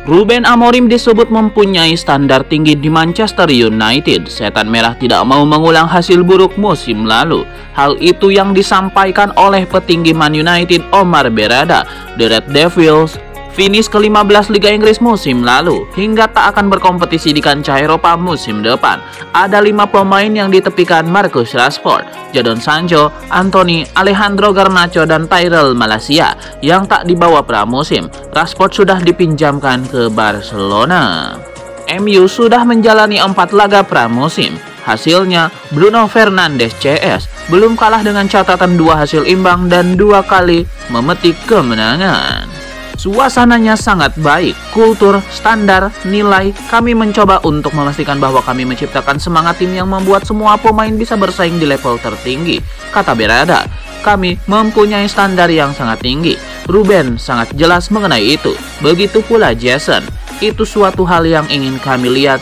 Ruben Amorim disebut mempunyai standar tinggi di Manchester United. Setan Merah tidak mau mengulang hasil buruk musim lalu. Hal itu yang disampaikan oleh petinggi Man United Omar Berrada. The Red Devils finish ke-15 Liga Inggris musim lalu hingga tak akan berkompetisi di kancah Eropa musim depan. Ada 5 pemain yang ditepikan: Marcus Rashford, Jadon Sancho, Anthony, Alejandro Garnacho, dan Tyrell Malacia yang tak dibawa pramusim. Rashford sudah dipinjamkan ke Barcelona. MU sudah menjalani 4 laga pramusim. Hasilnya, Bruno Fernandes CS belum kalah dengan catatan 2 hasil imbang dan 2 kali memetik kemenangan. Suasananya sangat baik, kultur, standar, nilai. Kami mencoba untuk memastikan bahwa kami menciptakan semangat tim yang membuat semua pemain bisa bersaing di level tertinggi, kata Berrada. Kami mempunyai standar yang sangat tinggi. Ruben sangat jelas mengenai itu. Begitu pula Jason. Itu suatu hal yang ingin kami lihat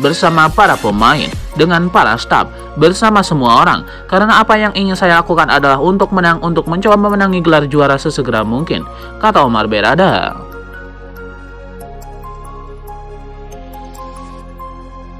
bersama para pemain, dengan para staf, bersama semua orang. Karena apa yang ingin saya lakukan adalah untuk menang, untuk mencoba memenangi gelar juara sesegera mungkin, kata Omar Berrada.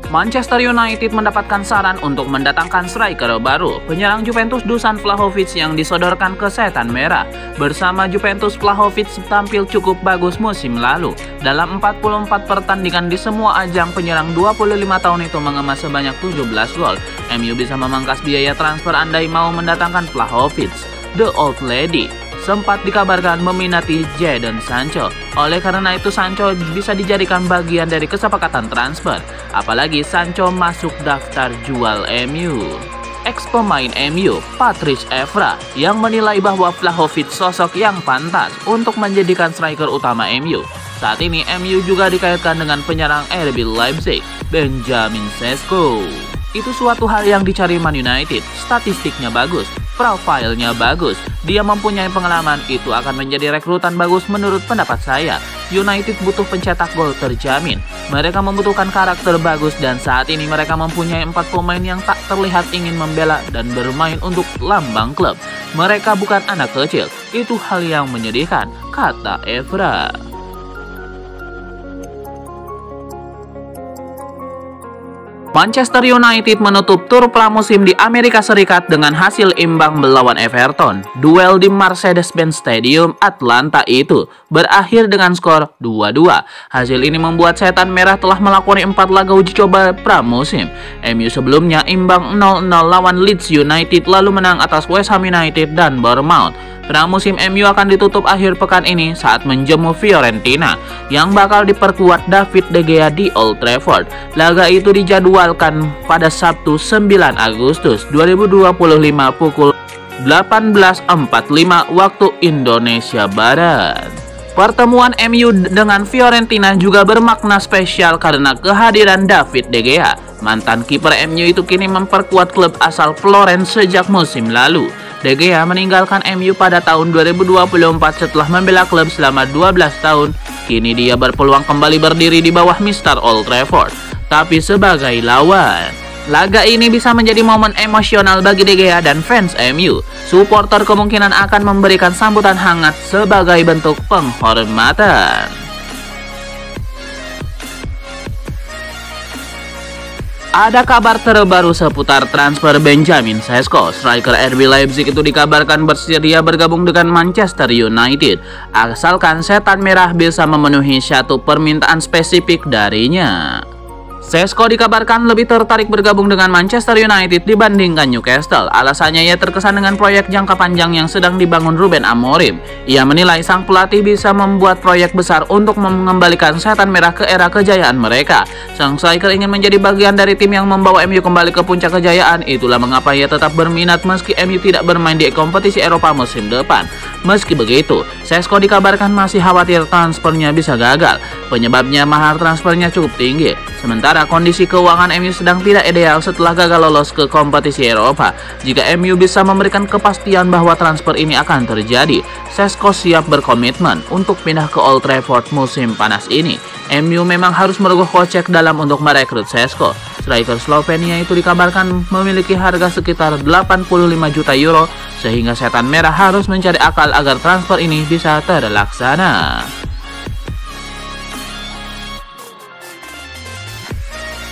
Manchester United mendapatkan saran untuk mendatangkan striker baru. Penyerang Juventus Dusan Vlahovic yang disodorkan ke Setan Merah. Bersama Juventus, Vlahovic tampil cukup bagus musim lalu. Dalam 44 pertandingan di semua ajang, penyerang 25 tahun itu mengemas sebanyak 17 gol. MU bisa memangkas biaya transfer andai mau mendatangkan Vlahovic. The Old Lady sempat dikabarkan meminati Jadon Sancho. Oleh karena itu, Sancho bisa dijadikan bagian dari kesepakatan transfer. Apalagi Sancho masuk daftar jual MU. Ex-pemain MU, Patrice Evra, yang menilai bahwa Vlahovic sosok yang pantas untuk menjadikan striker utama MU. Saat ini MU juga dikaitkan dengan penyerang RB Leipzig, Benjamin Sesko. Itu suatu hal yang dicari Man United. Statistiknya bagus, profilnya bagus, dia mempunyai pengalaman. Itu akan menjadi rekrutan bagus menurut pendapat saya. United butuh pencetak gol terjamin. Mereka membutuhkan karakter bagus dan saat ini mereka mempunyai 4 pemain yang tak terlihat ingin membela dan bermain untuk lambang klub. Mereka bukan anak kecil. Itu hal yang menyedihkan, kata Evra. Manchester United menutup tur pramusim di Amerika Serikat dengan hasil imbang melawan Everton. Duel di Mercedes-Benz Stadium, Atlanta itu berakhir dengan skor 2-2. Hasil ini membuat Setan Merah telah melakoni 4 laga uji coba pramusim. MU sebelumnya imbang 0-0 lawan Leeds United, lalu menang atas West Ham United dan Bournemouth. Pramusim MU akan ditutup akhir pekan ini saat menjamu Fiorentina yang bakal diperkuat David De Gea di Old Trafford. Laga itu dijadwalkan pada Sabtu 9 Agustus 2025 pukul 18.45 waktu Indonesia Barat. Pertemuan MU dengan Fiorentina juga bermakna spesial karena kehadiran David De Gea. Mantan kiper MU itu kini memperkuat klub asal Florence sejak musim lalu. De Gea meninggalkan MU pada tahun 2024 setelah membela klub selama 12 tahun. Kini dia berpeluang kembali berdiri di bawah Mr. Old Trafford, tapi sebagai lawan. Laga ini bisa menjadi momen emosional bagi De Gea dan fans MU. Supporter kemungkinan akan memberikan sambutan hangat sebagai bentuk penghormatan. Ada kabar terbaru seputar transfer Benjamin Sesko. Striker RB Leipzig itu dikabarkan bersedia bergabung dengan Manchester United, asalkan Setan Merah bisa memenuhi satu permintaan spesifik darinya. Sesko dikabarkan lebih tertarik bergabung dengan Manchester United dibandingkan Newcastle. Alasannya ia terkesan dengan proyek jangka panjang yang sedang dibangun Ruben Amorim. Ia menilai sang pelatih bisa membuat proyek besar untuk mengembalikan Setan Merah ke era kejayaan mereka. Sang striker ingin menjadi bagian dari tim yang membawa MU kembali ke puncak kejayaan. Itulah mengapa ia tetap berminat meski MU tidak bermain di kompetisi Eropa musim depan. Meski begitu, Sesko dikabarkan masih khawatir transfernya bisa gagal. Penyebabnya mahar transfernya cukup tinggi. Sementara kondisi keuangan MU sedang tidak ideal setelah gagal lolos ke kompetisi Eropa. Jika MU bisa memberikan kepastian bahwa transfer ini akan terjadi, Sesko siap berkomitmen untuk pindah ke Old Trafford musim panas ini. MU memang harus merogoh kocek dalam untuk merekrut Sesko. Striker Slovenia itu dikabarkan memiliki harga sekitar 85 juta euro, sehingga Setan Merah harus mencari akal agar transfer ini bisa terlaksana.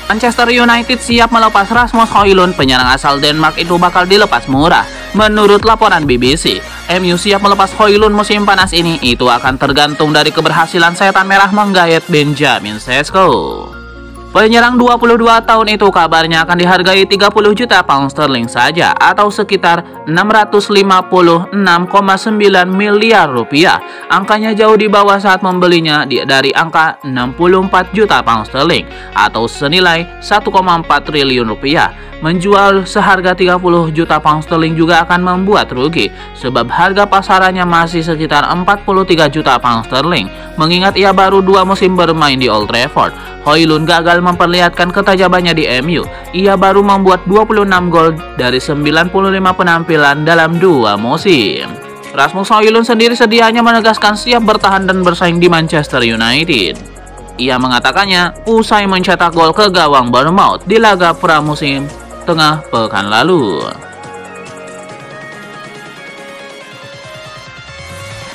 Manchester United siap melepas Rasmus Højlund, penyerang asal Denmark itu bakal dilepas murah. Menurut laporan BBC, MU siap melepas Højlund musim panas ini, itu akan tergantung dari keberhasilan setan merah menggait Benjamin Sesko. Penyerang 22 tahun itu kabarnya akan dihargai 30 juta pound sterling saja atau sekitar 656,9 miliar rupiah. Angkanya jauh di bawah saat membelinya dari angka 64 juta pound sterling atau senilai 1,4 triliun rupiah. Menjual seharga 30 juta pound sterling juga akan membuat rugi sebab harga pasarannya masih sekitar 43 juta pound sterling. Mengingat ia baru 2 musim bermain di Old Trafford, Højlund gagal memperlihatkan ketajamannya di MU. Ia baru membuat 26 gol dari 95 penampilan dalam 2 musim. Rasmus Højlund sendiri sedianya menegaskan siap bertahan dan bersaing di Manchester United. Ia mengatakannya usai mencetak gol ke gawang Bournemouth di laga pramusim tengah pekan lalu.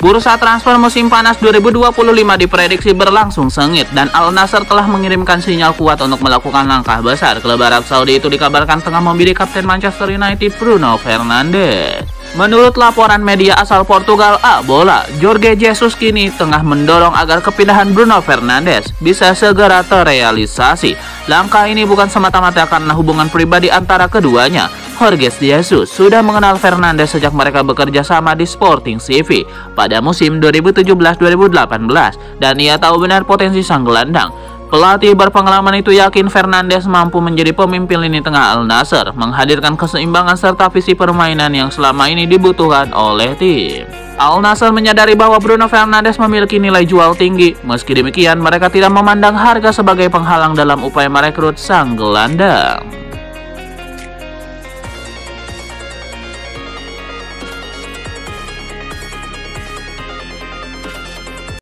Bursa transfer musim panas 2025 diprediksi berlangsung sengit dan Al Nassr telah mengirimkan sinyal kuat untuk melakukan langkah besar. Klub Arab Saudi itu dikabarkan tengah membidik Kapten Manchester United Bruno Fernandes. Menurut laporan media asal Portugal A Bola, Jorge Jesus kini tengah mendorong agar kepindahan Bruno Fernandes bisa segera terrealisasi. Langkah ini bukan semata-mata karena hubungan pribadi antara keduanya. Jorge Jesus sudah mengenal Fernandes sejak mereka bekerja sama di Sporting CP pada musim 2017-2018 dan ia tahu benar potensi sang gelandang. Pelatih berpengalaman itu yakin Fernandes mampu menjadi pemimpin lini tengah Al Nassr, menghadirkan keseimbangan serta visi permainan yang selama ini dibutuhkan oleh tim. Al Nassr menyadari bahwa Bruno Fernandes memiliki nilai jual tinggi. Meski demikian, mereka tidak memandang harga sebagai penghalang dalam upaya merekrut sang gelandang.